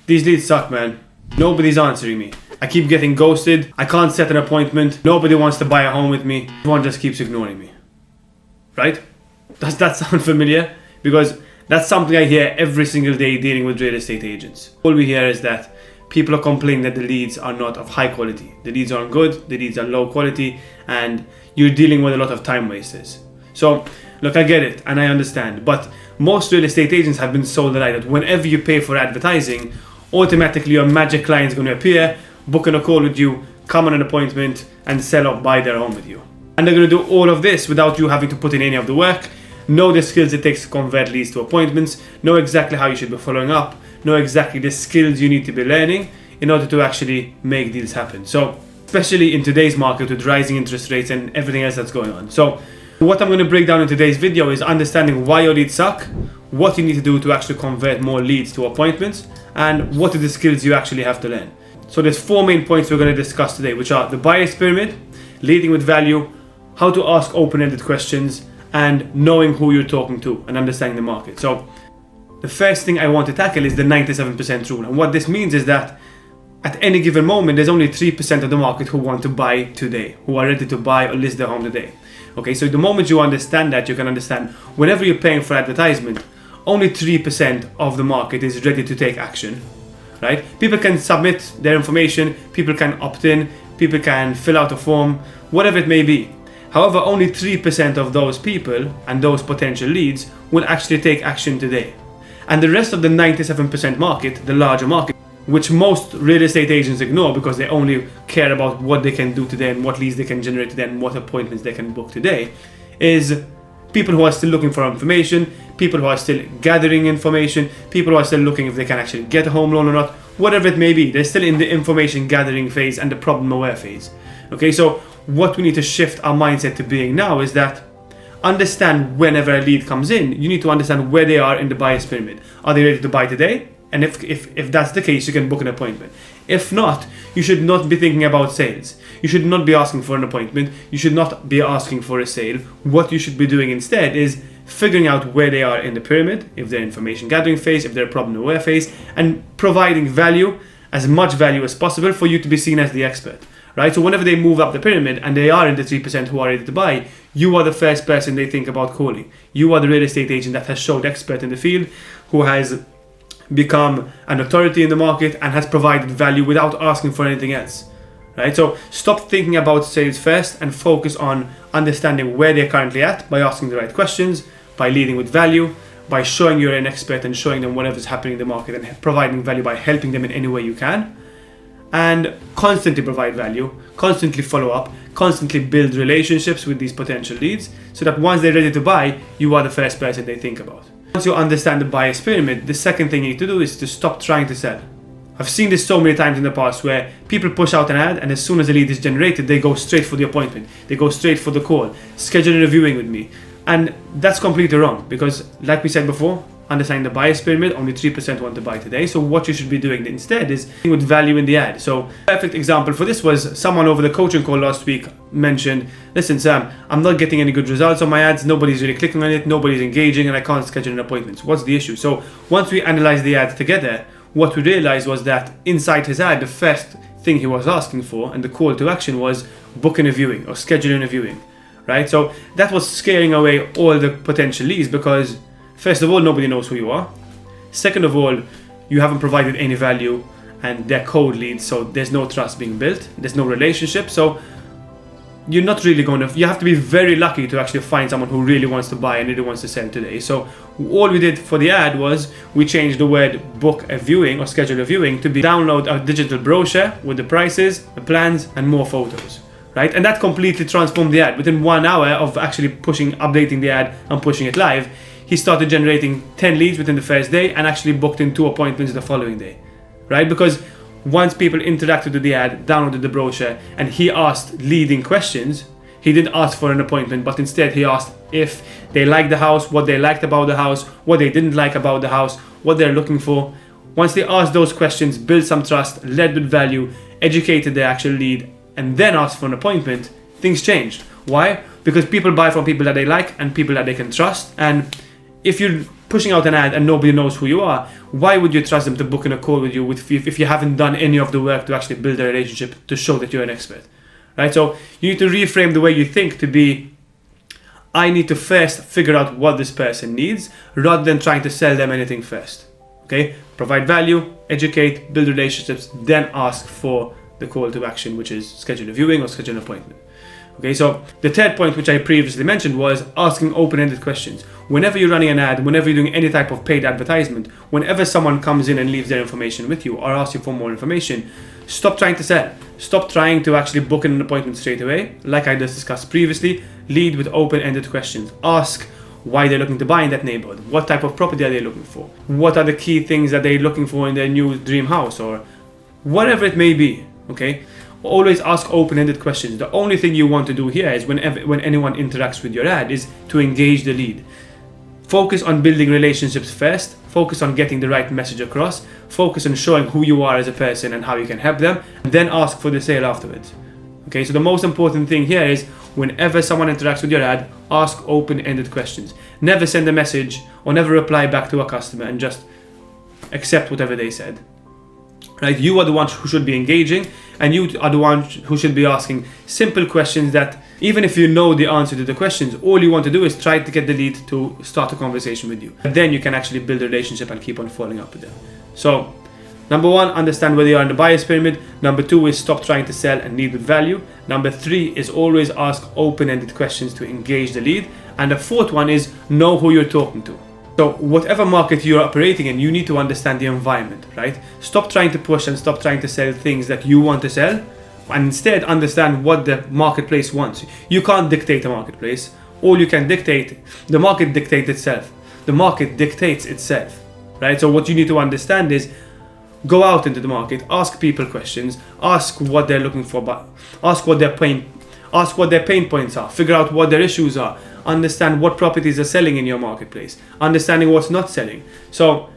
These leads suck, man. Nobody's answering me. I keep getting ghosted. I can't set an appointment. Nobody wants to buy a home with me. Everyone just keeps ignoring me. Right? Does that sound familiar? Because that's something I hear every single day dealing with real estate agents. All we hear is that people are complaining that the leads are not of high quality. The leads aren't good, the leads are low quality, and you're dealing with a lot of time wasters. So, look, I get it and I understand, but most real estate agents have been sold the lie that whenever you pay for advertising, automatically your magic client is going to appear, book in a call with you, come on an appointment, and sell or buy their home with you. And they're going to do all of this without you having to put in any of the work, know the skills it takes to convert leads to appointments, know exactly how you should be following up, know exactly the skills you need to be learning in order to actually make deals happen. So, especially in today's market with rising interest rates and everything else that's going on. So, what I'm going to break down in today's video is understanding why your leads suck, what you need to do to actually convert more leads to appointments, and what are the skills you actually have to learn. So there's 4 main points we're going to discuss today, which are the buyer's pyramid, leading with value, how to ask open-ended questions, and knowing who you're talking to and understanding the market. So the first thing I want to tackle is the 97% rule. And what this means is that at any given moment, there's only 3% of the market who want to buy today, who are ready to buy or list their home today. Okay, so the moment you understand that, you can understand whenever you're paying for advertisement, only 3% of the market is ready to take action, right? People can submit their information, people can opt in, people can fill out a form, whatever it may be. However, only 3% of those people and those potential leads will actually take action today. And the rest of the 97% market, the larger market, which most real estate agents ignore because they only care about what they can do today and what leads they can generate today and what appointments they can book today, is people who are still looking for information, people who are still gathering information, people who are still looking if they can actually get a home loan or not, whatever it may be. They're still in the information gathering phase and the problem aware phase. Okay, so what we need to shift our mindset to being now is that understand whenever a lead comes in, you need to understand where they are in the buyer's pyramid. Are they ready to buy today? And if that's the case, you can book an appointment. If not, you should not be thinking about sales. You should not be asking for an appointment. You should not be asking for a sale. What you should be doing instead is figuring out where they are in the pyramid, if they're information gathering phase, if they're problem aware phase, and providing value, as much value as possible for you to be seen as the expert. Right? So whenever they move up the pyramid and they are in the 3% who are ready to buy, you are the first person they think about calling. You are the real estate agent that has showed expert in the field, who has become an authority in the market and has provided value without asking for anything else. Right? So stop thinking about sales first and focus on understanding where they're currently at by asking the right questions, by leading with value, by showing you're an expert and showing them whatever's happening in the market and providing value by helping them in any way you can. And constantly provide value, constantly follow up, constantly build relationships with these potential leads so that once they're ready to buy, you are the first person they think about. Once you understand the buyer's pyramid, the second thing you need to do is to stop trying to sell. I've seen this so many times in the past where people push out an ad and as soon as the lead is generated, they go straight for the appointment. They go straight for the call, schedule a viewing with me. And that's completely wrong because like we said before, understanding the buyer's pyramid, only 3% want to buy today. So what you should be doing instead is with value in the ad. So perfect example for this was someone over the coaching call last week mentioned, listen Sam, I'm not getting any good results on my ads. Nobody's really clicking on it. Nobody's engaging and I can't schedule an appointment. So what's the issue? So once we analyzed the ad together, what we realized was that inside his ad, the first thing he was asking for and the call to action was booking a viewing or scheduling a viewing, right? So that was scaring away all the potential leads because first of all, nobody knows who you are. Second of all, you haven't provided any value and they're cold leads, so there's no trust being built. There's no relationship. So you're not really you have to be very lucky to actually find someone who really wants to buy and really wants to sell today. So all we did for the ad was we changed the word book a viewing or schedule a viewing to be download a digital brochure with the prices, the plans, and more photos. Right? And that completely transformed the ad. Within 1 hour of actually updating the ad and pushing it live, he started generating 10 leads within the first day and actually booked in 2 appointments the following day, right? Because once people interacted with the ad, downloaded the brochure, and he asked leading questions, he didn't ask for an appointment, but instead he asked if they liked the house, what they liked about the house, what they didn't like about the house, what they're looking for. Once they asked those questions, built some trust, led with value, educated the actual lead, and then asked for an appointment, things changed. Why? Because people buy from people that they like and people that they can trust. And if you pushing out an ad and nobody knows who you are, why would you trust them to book in a call with you if you haven't done any of the work to actually build a relationship to show that you're an expert, right? So you need to reframe the way you think to be, I need to first figure out what this person needs rather than trying to sell them anything first. Okay? Provide value, educate, build relationships, then ask for the call to action, which is schedule a viewing or schedule an appointment. Okay, so the third point, which I previously mentioned, was asking open-ended questions. Whenever you're running an ad, whenever you're doing any type of paid advertisement, whenever someone comes in and leaves their information with you or asks you for more information, stop trying to sell. Stop trying to actually book an appointment straight away. Like I just discussed previously, lead with open-ended questions. Ask why they're looking to buy in that neighborhood. What type of property are they looking for? What are the key things that they're looking for in their new dream house, or whatever it may be, okay? Always ask open-ended questions. The only thing you want to do here is when anyone interacts with your ad is to engage the lead. Focus on building relationships first. Focus on getting the right message across. Focus on showing who you are as a person and how you can help them. And then ask for the sale afterwards. Okay, so the most important thing here is whenever someone interacts with your ad, ask open-ended questions. Never send a message or never reply back to a customer and just accept whatever they said. Right? You are the ones who should be engaging, and you are the ones who should be asking simple questions that even if you know the answer to the questions, all you want to do is try to get the lead to start a conversation with you. And then you can actually build a relationship and keep on following up with them. So, number one, understand where they are in the buyer's pyramid. Number two is stop trying to sell and lead with value. Number three is always ask open-ended questions to engage the lead. And the fourth one is know who you're talking to. So whatever market you're operating in, you need to understand the environment, right? Stop trying to push and stop trying to sell things that you want to sell, and instead understand what the marketplace wants. You can't dictate the marketplace. All you can dictate, the market dictates itself. The market dictates itself, right? So what you need to understand is go out into the market, ask people questions, ask what they're looking for, but ask what their pain points are, figure out what their issues are. Understand what properties are selling in your marketplace, understanding what's not selling. So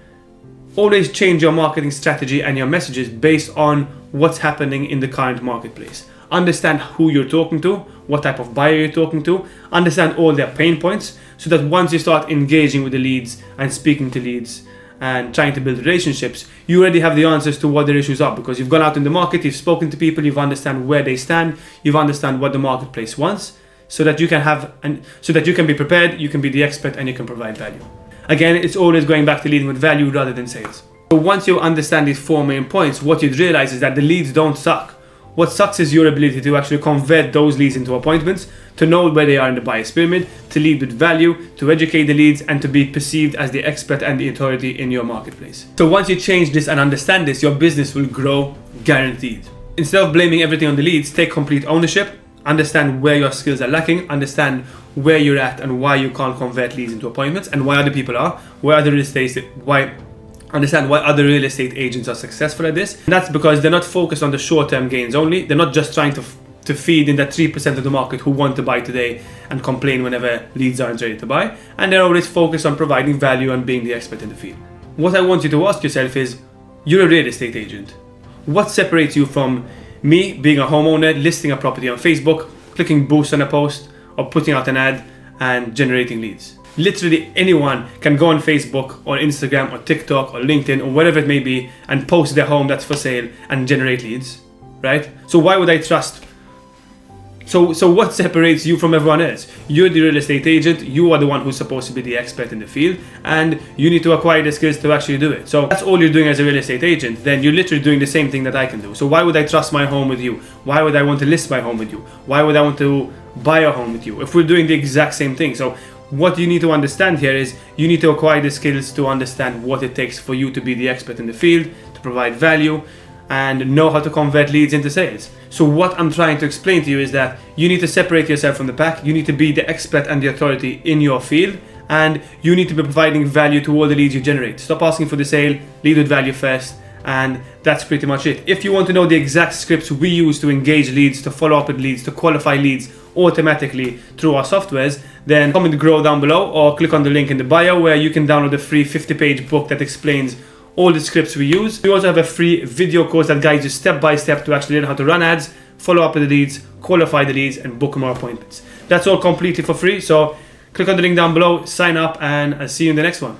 always change your marketing strategy and your messages based on what's happening in the current marketplace. Understand who you're talking to, what type of buyer you're talking to, understand all their pain points, so that once you start engaging with the leads and speaking to leads and trying to build relationships, you already have the answers to what their issues are, because you've gone out in the market, you've spoken to people, you've understand where they stand, you've understand what the marketplace wants, so that you can be prepared, you can be the expert, and you can provide value. Again, it's always going back to leading with value rather than sales. So once you understand these four main points, what you'd realize is that the leads don't suck. What sucks is your ability to actually convert those leads into appointments, to know where they are in the buyer's pyramid, to lead with value, to educate the leads, and to be perceived as the expert and the authority in your marketplace. So once you change this and understand this, your business will grow, guaranteed. Instead of blaming everything on the leads, take complete ownership. Understand where your skills are lacking, understand where you're at and why you can't convert leads into appointments, and why other people are, understand why other real estate agents are successful at this. And that's because they're not focused on the short-term gains only. They're not just trying to feed in that 3% of the market who want to buy today and complain whenever leads aren't ready to buy. And they're always focused on providing value and being the expert in the field. What I want you to ask yourself is, you're a real estate agent. What separates you from me being a homeowner, listing a property on Facebook, clicking boost on a post, or putting out an ad and generating leads? Literally anyone can go on Facebook or Instagram or TikTok or LinkedIn or whatever it may be and post their home that's for sale and generate leads, right? So why would I trust? So what separates you from everyone else? You're the real estate agent, you are the one who's supposed to be the expert in the field, and you need to acquire the skills to actually do it. So that's all you're doing as a real estate agent, then you're literally doing the same thing that I can do. So why would I trust my home with you? Why would I want to list my home with you? Why would I want to buy a home with you if we're doing the exact same thing? So what you need to understand here is you need to acquire the skills to understand what it takes for you to be the expert in the field, to provide value, and know how to convert leads into sales. So what I'm trying to explain to you is that you need to separate yourself from the pack. You need to be the expert and the authority in your field, and you need to be providing value to all the leads you generate. Stop asking for the sale, lead with value first, and that's pretty much it. If you want to know the exact scripts we use to engage leads, to follow up with leads, to qualify leads automatically through our softwares, then comment grow down below or click on the link in the bio where you can download the free 50-page book that explains all the scripts we use. We also have a free video course that guides you step by step to actually learn how to run ads, follow up with the leads, qualify the leads, and book more appointments. That's all completely for free. So click on the link down below, sign up, and I'll see you in the next one.